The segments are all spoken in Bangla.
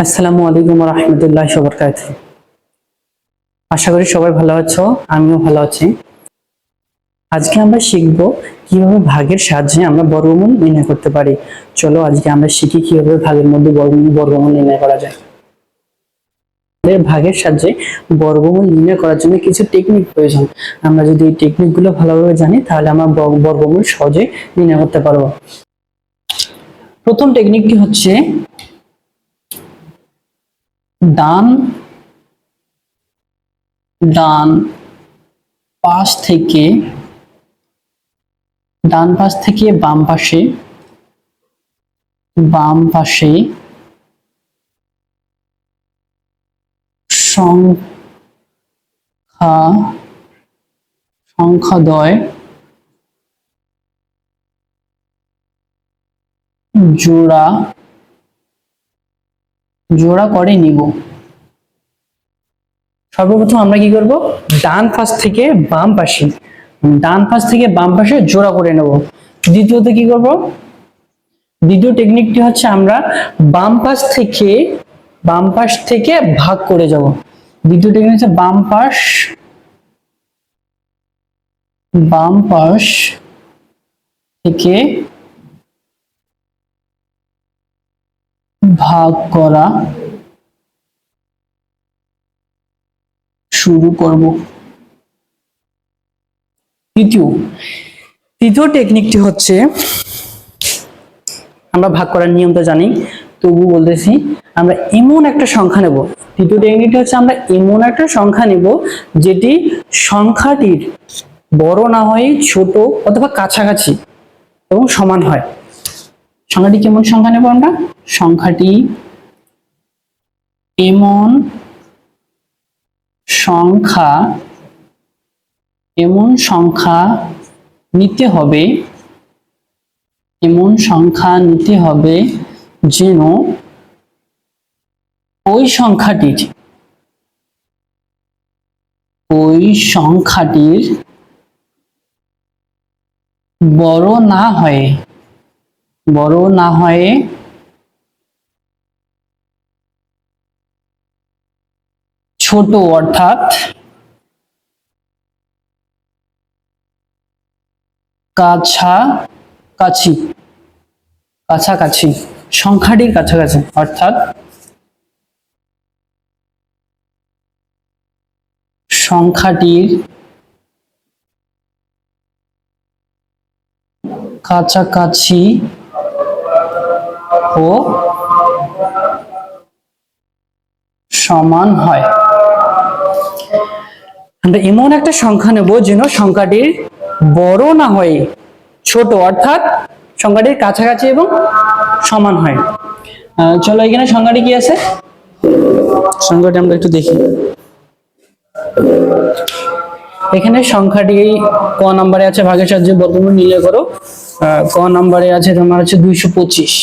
আসসালামু আলাইকুম ওয়া রাহমাতুল্লাহি ওয়া বারাকাতুহু। আশা করি সবাই ভালো আছো, আমিও ভালো আছি। আজকে আমরা শিখব কিভাবে ভাগের সাহায্যে আমরা বর্গমূল নির্ণয় করতে পারি। চলো আজকে আমরা শিখি কিভাবে ভাগের মধ্যে বর্গমূল নির্ণয় করা যায়। আমাদের ভাগের সাহায্যে বর্গমূল নির্ণয় করার জন্য কিছু টেকনিক প্রয়োজন। আমরা যদি এই টেকনিকগুলো ভালোভাবে জানি তাহলে আমরা বর্গমূল সহজে নির্ণয় করতে পারবো। প্রথম টেকনিকটি হচ্ছে ডান ডান পাশ থেকে বাম পাশে সংখ্যাদ্বয় জোড়া করে নিব। সর্বপ্রথম আমরা কি করব, ডান পাশ থেকে বাম পাশে জোড়া করে নেব। দ্বিতীয়ত কি করব, দ্বিতীয় টেকনিকটি হচ্ছে আমরা বাম পাশ থেকে ভাগ করে যাব। দ্বিতীয় টেকনিক হচ্ছে বাম পাশ থেকে ভাগ করা শুরু করব। তৃতীয় টেকনিকটি হচ্ছে, আমরা ভাগ করার নিয়মটা জানি তবু বলতেছি, আমরা এমন একটা সংখ্যা নেব। তৃতীয় টেকনিকটি হচ্ছে আমরা এমন একটা সংখ্যা নেব যেটি সংখ্যাটির বড় না হয় ছোট অথবা কাছাকাছি এবং সমান হয়। সংখ্যাটি কেমন সংখ্যা নেব আমরা? সংখ্যাটি এমন সংখ্যা নিতে হবে যেন ওই সংখ্যাটির বড় না হয়ে ছোট, অর্থাৎ কাছাকাছি সংখ্যাটির কাছাকাছি, অর্থাৎ সংখ্যাটির কাছাকাছি ও সমান হয়। আমরা এমন একটা সংখ্যা নেব যেন সংখ্যাটির বড় না হয়ে ছোট, অর্থাৎ সংখ্যাটির কাছাকাছি এবং সমান হয়। চলো এখানে সংখ্যাটি কি আছে, সংখ্যাটি আমরা একটু দেখি। এখানে সংখ্যাটি ক নম্বরে আছে, ভাগের সাহায্যে বর্গমূল নির্ণয় করো। ক নম্বরে আছে তোমার হচ্ছে 225।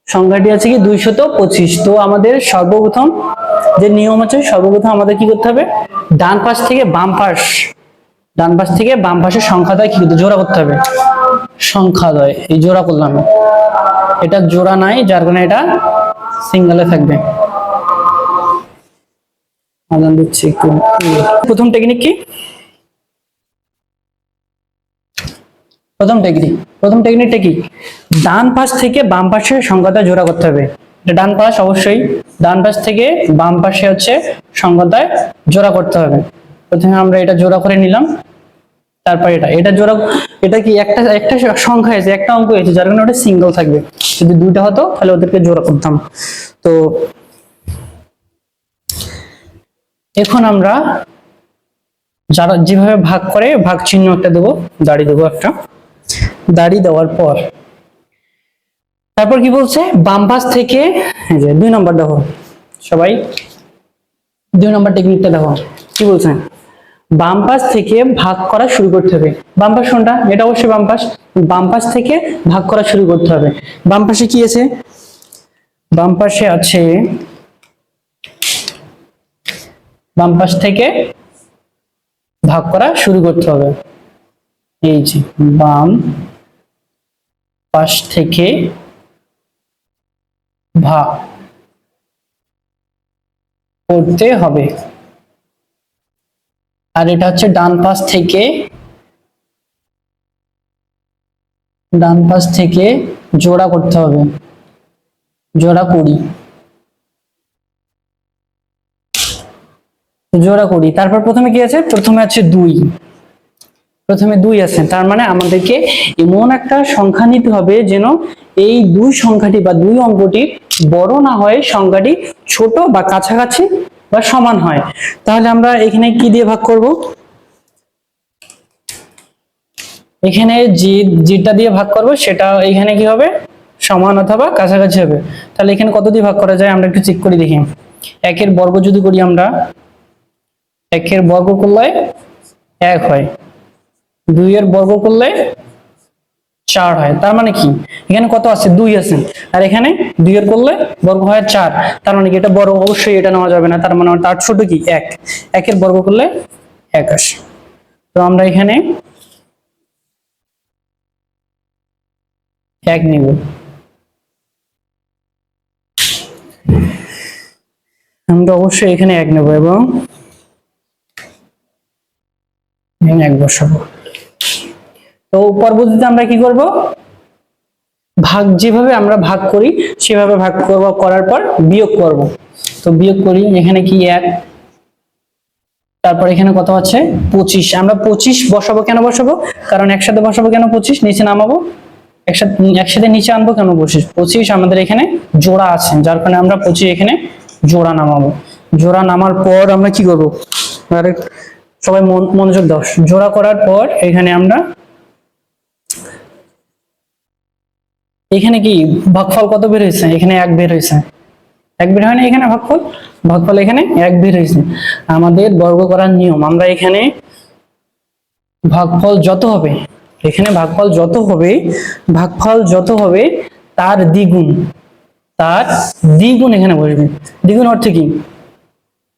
সংখ্যাটি আছে কি 225। তো আমাদের সর্বপ্রথম যে নিয়ম আছে, আমাদের কি করতে হবে, ডান পাশ থেকে বাম পাশের সংখ্যাদ্বয় কি জোড়া করতে হবে। সংখ্যাদ্বয় এই জোড়া করলাম, এটা জোড়া নাই যার কারণে এটা সিঙ্গেলে থাকবে। প্রথম টেকনিকটা কি, ডান পাশ থেকে বাম পাশে সংখ্যাদ্বয় জোড়া করতে হবে। ডান পাশ, অবশ্যই ডান পাশ থেকে বাম পাশে হচ্ছে সংখ্যাদ্বয় জোড়া করতে হবে। প্রথমে আমরা এটা জোড়া করে নিলাম, তারপর এটা জোড়া, এটা কি একটা সংখ্যা আছে, একটা অঙ্ক আছে যার কারণে ওটা সিঙ্গেল থাকবে। যদি দুইটা হতো তাহলে ওদেরকে জোড়া করতাম। তো এখন আমরা যারা যেভাবে ভাগ করে ভাগ চিহ্ন একটা দেবো, দাড়ি দেবো একটা, দাড়ি দেওয়ার পর তারপর কি বলছে, বাম পাশ থেকে, এই যে 2 নম্বর দেখো সবাই, 2 নম্বর টেকনিকটা দেখো কি বলছেন, বাম পাশ থেকে ভাগ করা শুরু করতে হবে। বাম পাশ কোনটা, এটা অবশ্যই বাম পাশ থেকে ভাগ করা শুরু করতে হবে। বাম পাশে কি আছে, বাম পাশে আছে, বাম পাশ থেকে ভাগ করা শুরু করতে হবে। এই যে বাম পাশ থেকে ভাগ করতে হবে, আর এটা হচ্ছে ডান পাশ থেকে জোড়া করতে হবে, জোড়া করি, তারপর প্রথমে কি আছে, প্রথমে আছে 2, প্রথমে 2 আছে, তার মানে আমাদেরকে এমন একটা সংখ্যা নিতে হবে যেন এই 2 সংখ্যাটি বা 2 অঙ্কটি বড় না হয়, সংখ্যাটি ছোট বা কাছাকাছি বা সমান হয়। তাহলে আমরা এখানে কি দিয়ে ভাগ করব, এখানে যেটা দিয়ে ভাগ করব সেটা এখানে কি হবে, সমান অথবা কাছাকাছি হবে। তাহলে এখানে কত দিয়ে ভাগ করা যায় আমরা একটু চেক করে দেখি। 1 এর বর্গ যদি করি আমরা, 1 এর বর্গ করলে 1 হয়, 2 এর বর্গ করলে 4 হয়। তার মানে কি এখানে কত আছে, 2 আছে, আর এখানে 2 এর করলে বর্গ হয় 4। তার মানে কি এটা বড়, অবশ্যই এটা নেওয়া যাবে না, তার মানে তার ছোট কি 1, 1 এর বর্গ করলে 1 আসে। তো আমরা এখানে 1 নিব। আমরা অবশ্যই এখানে 1 নেব এবং এখানে 1 বসাবো। তো পরবর্তীতে আমরা কি করব, ভাগ যেভাবে আমরা ভাগ করি সেভাবে ভাগ করব, করার পর বিয়োগ করব। তো বিয়োগ করি, এখানে কি 1, তারপর এখানে কত আছে 25। আমরা 25 বসাবো, কেন বসাবো, কারণ একসাথে বসাবো কেন 25, নিচে নামাবো, একসাথে নিচে আনবো কেন 25 আমাদের এখানে জোড়া আছে, যার কারণে আমরা 25 এখানে জোড়া নামাবো। জোড়া নামার পর আমরা কি করব, সবাই মনোযোগ দাও। জোড়া করার পর এখানে আমরা এখানে কি ভাগফল কত বের হয়েছে, এখানে 1 বের হয়েছে, 1 বের হয় না এখানে ভাগফল এখানে 1 বের হয়েছে। আমাদের বর্গ করার নিয়ম, আমরা এখানে ভাগফল যত হবে, এখানে ভাগফল যত হবে তার দ্বিগুণ, এখানে বসবে। দ্বিগুণ অর্থ কি,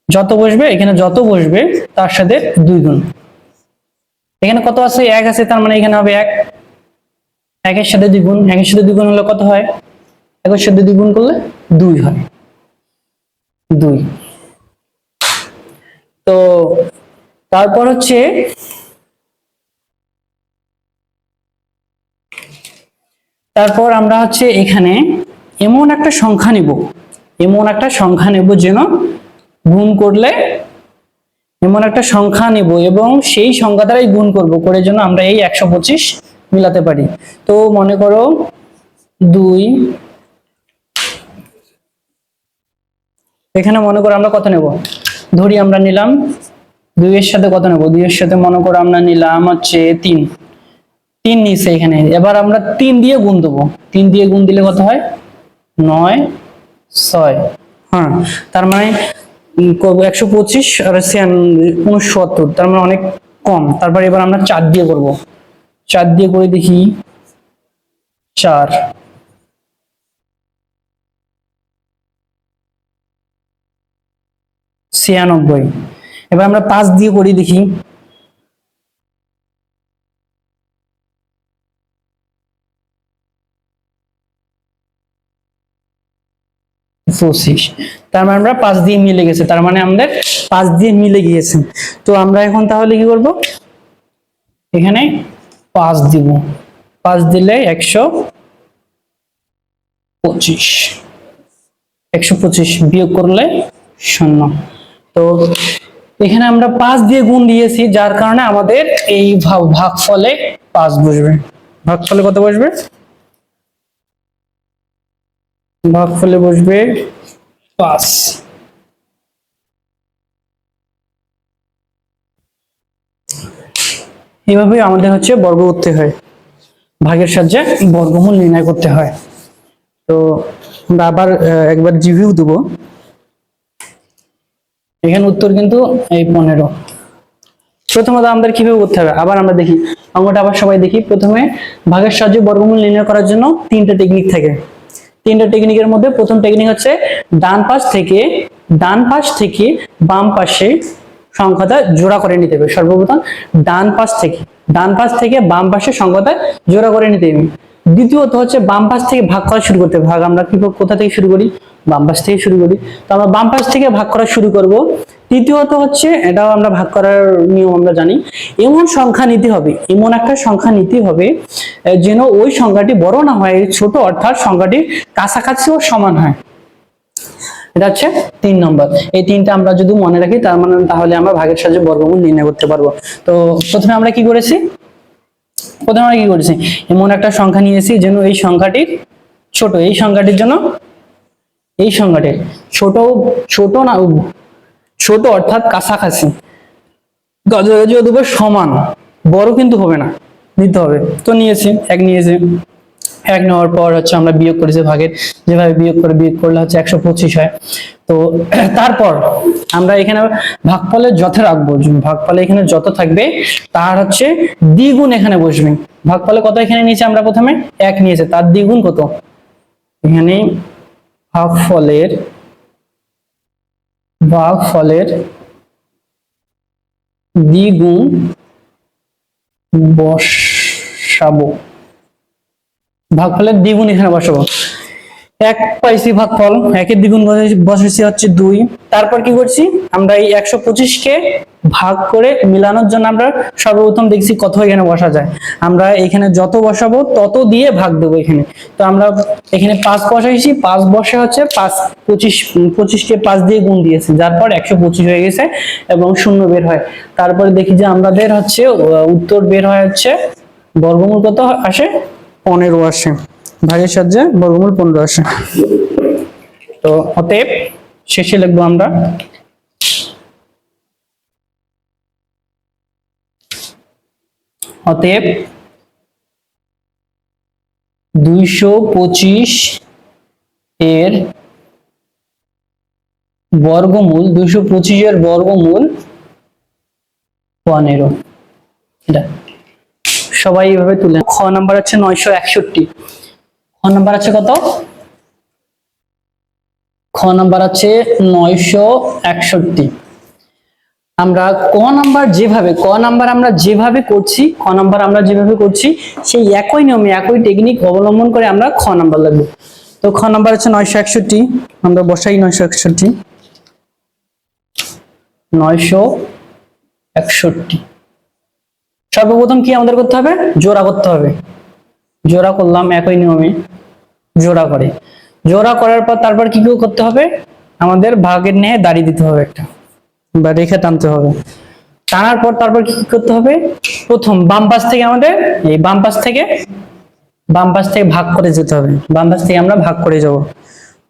যত বসবে এখানে, যত বসবে তার সাথে 2 গুণ। এখানে কত আছে, 1 আছে, তার মানে এখানে হবে 1, 1 এর সাথে 2 গুণ, 1 এর সাথে 2 গুণ হলে কত হয়, 1 এর সাথে 2 গুণ করলে 2 হয়, 2। তো তারপর হচ্ছে আমরা হচ্ছে এখানে এমন একটা সংখ্যা নেব যেন গুণ করলে, এমন একটা সংখ্যা নেব এবং সেই সংখ্যা দ্বারাই গুণ করব, করে যেন আমরা এই 125 মিলাতে পারি। তো মনে করো 2, এখানে মনে করো আমরা কত নেব, ধরি আমরা নিলাম 2 এর সাথে কত নেব, 2 এর সাথে মনে করো আমরা নিলাম হচ্ছে 3 নিচে এখানে। এবার আমরা 3 দিয়ে গুণ দেবো, 3 দিয়ে গুণ দিলে কত হয়, 9, 6। হ্যাঁ, তার মানে 125 আর 69, তার মানে অনেক কম। তারপর এবার আমরা 4 দিয়ে করব, 4 দিয়ে করে দেখি, 4, 96। এবার আমরা 5 দিয়ে করি দেখি, 25। তার মানে আমরা 5 দিয়ে মিলে গেছে, তার মানে আমাদের 5 দিয়ে মিলে গিয়েছে। তো আমরা এখন তাহলে কি করব, এখানে 5 দিব, 5 দিলে 125, 125 বিয়োগ করলে 0। তো এখানে আমরা 5 দিয়ে গুণ দিয়েছি, যার কারণে আমাদের এই ভাগফলে 5 বসবে। ভাগফলে কত বসবে, ভাগফলে বসবে 5। এইভাবে আমাদের হচ্ছে বর্গ করতে হয়, ভাগের সাহায্যে বর্গমূল নির্ণয় করতে হয়। তো আমরা আবার একবার রিভিউ দেব। এখানে উত্তর কিন্তু এই 15। প্রথমত আমাদের কিভাবে করতে হবে, আবার আমরা দেখি অঙ্কটা, আবার সবাই দেখি। প্রথমে ভাগের সাহায্যে বর্গমূল নির্ণয় করার জন্য 3টা টেকনিক থাকে। 3টা টেকনিকের মধ্যে প্রথম টেকনিক হচ্ছে ডান পাশ থেকে বাম পাশে সংখ্যাটা জোড়া করে নিতে হবে। সর্বপ্রথম ডান পাশ থেকে বাম পাশের সংখ্যাটা জোড়া করে নিতে হবে। দ্বিতীয়ত হচ্ছে বাম পাশ থেকে ভাগ করা শুরু করতে হবে। ভাগ আমরা কি কোথা থেকে শুরু করি? বাম পাশ থেকে শুরু করি। তো আমরা বাম পাশ থেকে ভাগ করা শুরু করব। তৃতীয়ত হচ্ছে, এটাও আমরা ভাগ করার নিয়ম আমরা জানি, এমন সংখ্যা নিতে হবে, এমন একটা সংখ্যা নিতে হবে যেন ওই সংখ্যাটি বড় না হয় ছোট, অর্থাৎ সংখ্যাটি কাছাকাছি ও সমান হয়। এটা হচ্ছে 3 নম্বর। এই তিনটা আমরা যদি মনে রাখি তাহলে আমরা ভাগের সাহায্যে বর্গমূল নির্ণয় করতে পারবো। তো প্রথমে আমরা কি করেছি? এমন একটা সংখ্যা নিয়েছি যেন এই সংখ্যাটির ছোট, এই সংখ্যাটির জন্য এই সংখ্যাটির ছোট না ছোট অর্থাৎ কাছাকাছি, কাছাকাছি অথবা সমান, বড় কিন্তু হবে না, নিতে হবে। তো নিয়েছি, এক নিয়েছি। এক নেওয়ার পর হচ্ছে আমরা বিয়োগ করেছি ভাগের, যেভাবে বিয়োগ করলে হচ্ছে 125 হয়। তো তারপর আমরা এখানে ভাগফলে যত রাখবো, ভাগফলে এখানে যত থাকবে তার হচ্ছে দ্বিগুণ এখানে বসবে। ভাগফলে কত এখানে নিয়েছি আমরা? প্রথমে 1 নিয়েছে, তার দ্বিগুণ কত? এখানে ভাগফলের দ্বিগুণ বসাবো, ভাগফলের দ্বিগুণ এখানে বসাবো। 1 পাইছি, ভাগফল 1 এর দ্বিগুণ বসাইছি হচ্ছে 2। তারপর কি করছি? আমরা এই 125 কে ভাগ করে মিলানোর জন্য আমরা সর্বপ্রথম দেখছি কত এখানে বসা যায়। আমরা এখানে যত বসাবো তত দিয়ে ভাগ দেবো এখানে। তো আমরা এখানে 5 বসাইছি, 5 বসে হচ্ছে 25 কে 5 দিয়ে গুণ দিয়েছি, যার পর 125 হয়ে গেছে এবং শূন্য বের হয়। তারপরে দেখি যে আমাদের হচ্ছে উত্তর বের হয় হচ্ছে বর্গমূল কত আসে? 15 আসে। ভাগের সাহায্যে বর্গমূল 15 আসে। তো অতএব শেষে লিখবো আমরা অতএব 225 এর বর্গমূল 15। এটা সবাই এইভাবে তুলে। খ নাম্বার হচ্ছে 961। খ নাম্বার আছে কত? খ নাম্বার আছে 961। আমরা ক নাম্বার আমরা যেভাবে করছি সেই একই নিয়মে একই টেকনিক অবলম্বন করে আমরা খ নাম্বার লিখব। তো খ নাম্বার হচ্ছে 961, আমরা বসাই 961। সর্বপ্রথম কি আমাদের করতে হবে? জোড়া করতে হবে। জোড়া করলাম একই নিয়মে, জোড়া করার পর তারপর কি করতে হবে? আমাদের ভাগের ন্যায় দাঁড়িয়ে দিতে হবে, একটা বা রেখা টানতে হবে। টানার পর তারপর কি করতে হবে? প্রথম বাম পাশ থেকে আমাদের এই বাম পাশ থেকে ভাগ করে যেতে হবে। বাম পাশ থেকে আমরা ভাগ করে যাব।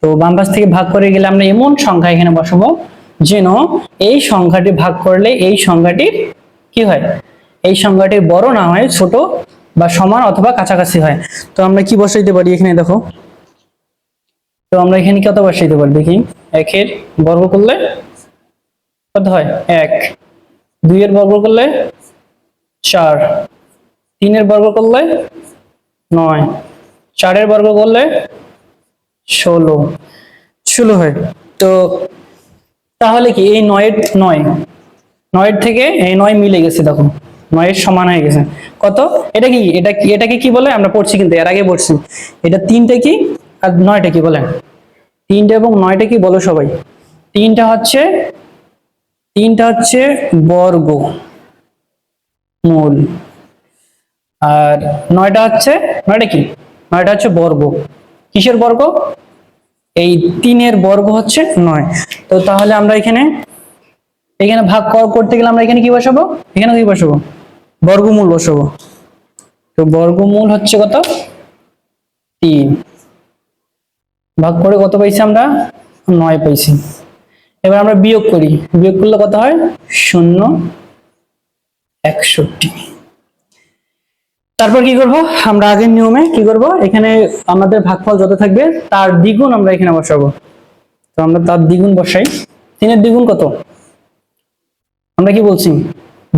তো বাম পাশ থেকে ভাগ করে গেলে আমরা এমন সংখ্যা এখানে বসাবো যেন এই সংখ্যাটি ভাগ করলে এই সংখ্যাটির কি হয়? এই সংখ্যাটি বড় না হয়, ছোট বা সমান অথবা কাছাকাছি হয়। তো আমরা কি বসাইতে পারি এখানে? দেখো, তো আমরা এখানে কত বসাইতে পারি দেখি। 1 এর বর্গ করলে কত হয়? 1। 2 এর বর্গ করলে 4। 3 এর বর্গ করলে 9। 4 এর বর্গ করলে 16 হয়। তো তাহলে কি এই 9 থেকে এই 9 মিলে গেছে, দেখো 9 এর সমান হয়ে গেছে। কত? এটাকে কি বলে? আমরা পড়ছি কিন্তু এর আগে পড়ছি। এটা 3টা কি আর 9টা কি বলেন? 3টা এবং 9টা কি বলো সবাই? 3টা হচ্ছে বর্গমূল, আর 9টা কি? 9টা হচ্ছে বর্গ। কিসের বর্গ? এই 3 এর বর্গ হচ্ছে 9। তো তাহলে আমরা এখানে ভাগ করতে গেলে আমরা এখানে কি বসাবো? এখানে কি বসাবো? বর্গমূল বসাবো। তো বর্গমূল হচ্ছে কত? 3। ভাগ করে কত পাইছি আমরা? 9 পাইছি। এবার আমরা বিয়োগ করি, বিয়োগ করলে কত হয়? 061। তারপর কি করব? আমরা আগের নিয়মে কি করব? এখানে আমাদের ভাগফল যত থাকবে তার দ্বিগুণ আমরা এখানে বসাবো। তো আমরা তার দ্বিগুণ বসাই। 3 এর দ্বিগুণ কত? আমরা কি বলছি?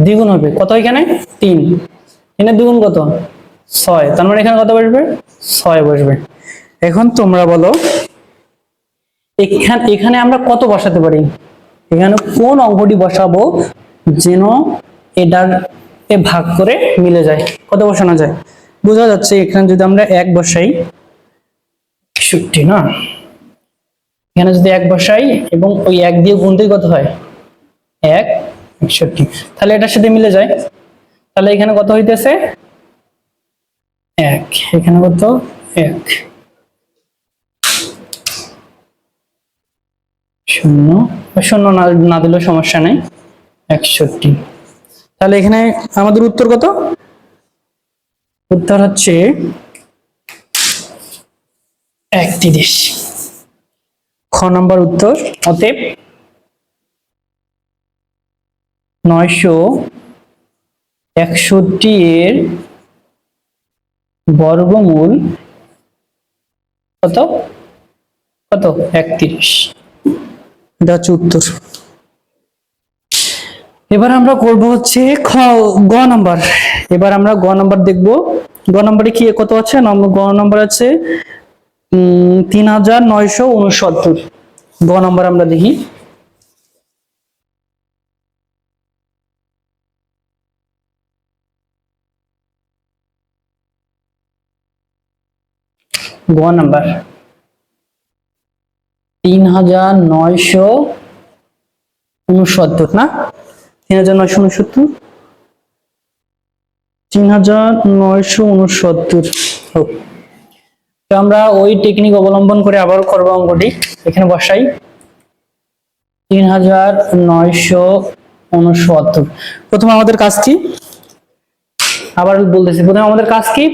দ্বিগুণ হবে কত? এখানে 3। 3 এর দ্বিগুণ কত? 6। তার মানে এখানে কত বসবে? 6 বসবে। এখন তোমরা বলো এখানে আমরা কত বসাতে পারি? এখানে কোন অঙ্কটি বসাবো যেন এটার ভাগ করে মিলে যায়। কত বসানো যায় বোঝা যাচ্ছে। এখানে যদি আমরা 1 বসাই 61 না, এখানে যদি 1 বসাই এবং ওই 1 দিয়ে গুণ দিই কত হয় 1 61, তাহলে এটার সাথে মিলে যায়। তাহলে এখানে কত হইতেছে 1, এখানে কত 1 শূন্য, শূন্য না দিলেও সমস্যা নেই 61। তাহলে এখানে আমাদের উত্তর কত? উত্তর হচ্ছে 31, খ নম্বর উত্তর। অতএব 961 এর বর্গমূল কত? কত 31, এটা হচ্ছে উত্তর। এবার আমরা করব হচ্ছে গ নাম্বার। এবার আমরা গ নাম্বার দেখব। গ নাম্বারে কি কত আছে? গ নাম্বার আছে 3969। গ নাম্বার আমরা দেখি। গ নাম্বার 3969 না, 3969, 3969। তো আমরা ওই টেকনিক অবলম্বন করে আবার করব অঙ্কটি। এখানে বসাই 3969। প্রথমে আমাদের কাজ কি? আবার বলতেছি, প্রথমে আমাদের কাজ কি?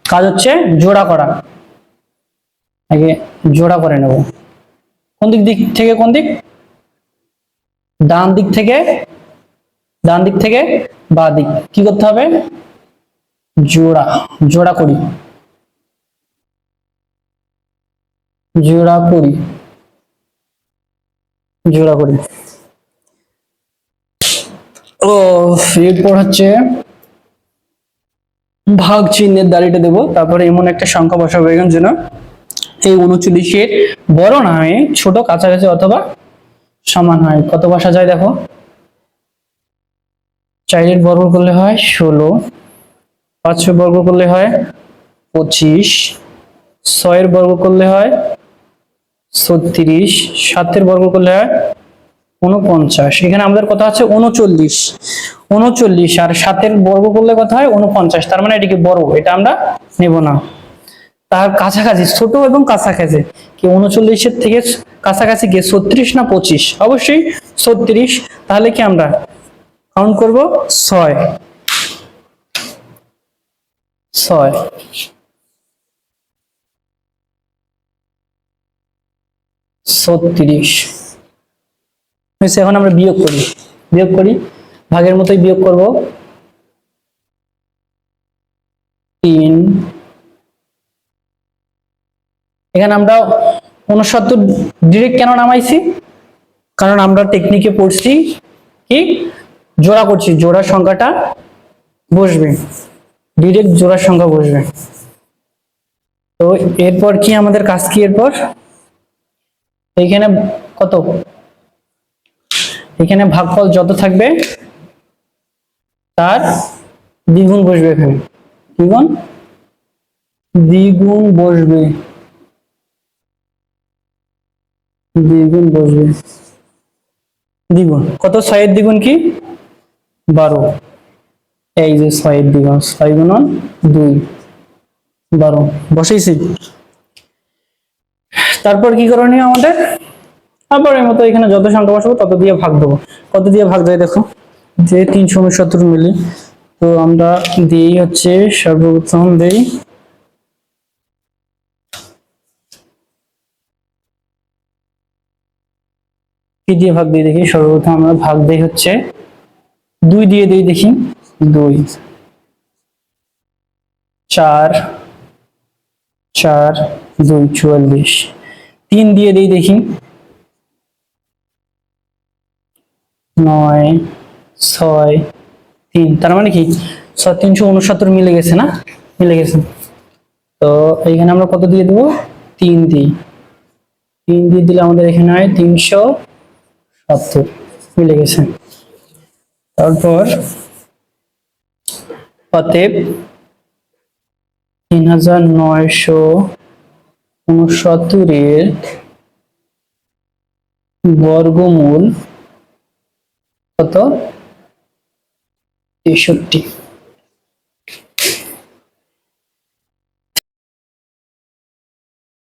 কাজ হচ্ছে জোড়া করা। আগে জোড়া করে নেব। কোন দিক থেকে কোন দিক? ডান দিক থেকে বাঁ দিক। কি করতে হবে? জোড়া করি। ও এরপর হচ্ছে ভাগ চিহ্নের দাঁড়িটা দেব, তারপরে এমন একটা সংখ্যা বসাবো এখানে যেন এই 39-এর বড় না হয়ে ছোট, কাছাকাছি অথবা সমান হয়। কত বসা যায় দেখো। 4 বর্গ করলে হয় 16, 5 বর্গ করলে হয় 25, 6 বর্গ করলে হয় 36, 7 বর্গ করলে হয় 49। এখানে আমাদের কথা আছে 39, আর 7 বর্গ করলে কথা হয় 49। তার মানে এটিকে বড়, এটা আমরা নেব না। তার কাছাকাছি, ছোট এবং কাছাকাছি কি 39-এর থেকে কাছাকাছি গিয়ে 36 না 25? অবশ্যই 36। তাহলে কি আমরা কাউন্ট করব 6, 36 হয়েছে। এখন আমরা বিয়োগ করি, ভাগের মতোই বিয়োগ করব। 3, এখানে আমরা 69 ডিরেক্ট কেন নামাইছি? কারণ আমরা টেকনিকে পড়ছি কি জোড়া করছি, জোড়ার সংখ্যাটা বসবে, ডিরেক্ট জোড়ার সংখ্যা বসবে। তো এরপর কি আমাদের কাজ কি? এরপর এইখানে কত? এখানে ভাগফল যত থাকবে তার দ্বিগুণ বসবে। এখানে দ্বিগুণ বসবে। দ্বিগুণ কত? 6 এর দ্বিগুণ কি 12। এই যে 6 এর দ্বিগুণ 6 গুণন 2, 12 বসাইছি। তারপর কি করণীয় আমাদের? আবার এর মতো এখানে যত সংখ্যা বসাবো তত দিয়ে ভাগ দেবো। কত দিয়ে ভাগ যায় দেখো, যে 369 মিলি। তো আমরা দিই হচ্ছে সর্বপ্রথম দেই কি দিয়ে ভাগ দিই দেখি। সর্বপ্রথম আমরা ভাগ দেই হচ্ছে 2 দিয়ে দেই দেখি। 2, 4, 2 44। 3 দিয়ে দেই দেখি। 9, 6, 3। তার মানে কি 369 মিলে গেছে না? মিলে গেছে। তো এইখানে আমরা কত দিয়ে দেবো? 3 দিই। 3 দিয়ে দিলে আমাদের এখানে হয় 300 70 মিলে গেছে। তারপর অতএব 3969 এর বর্গমূল কত? 63।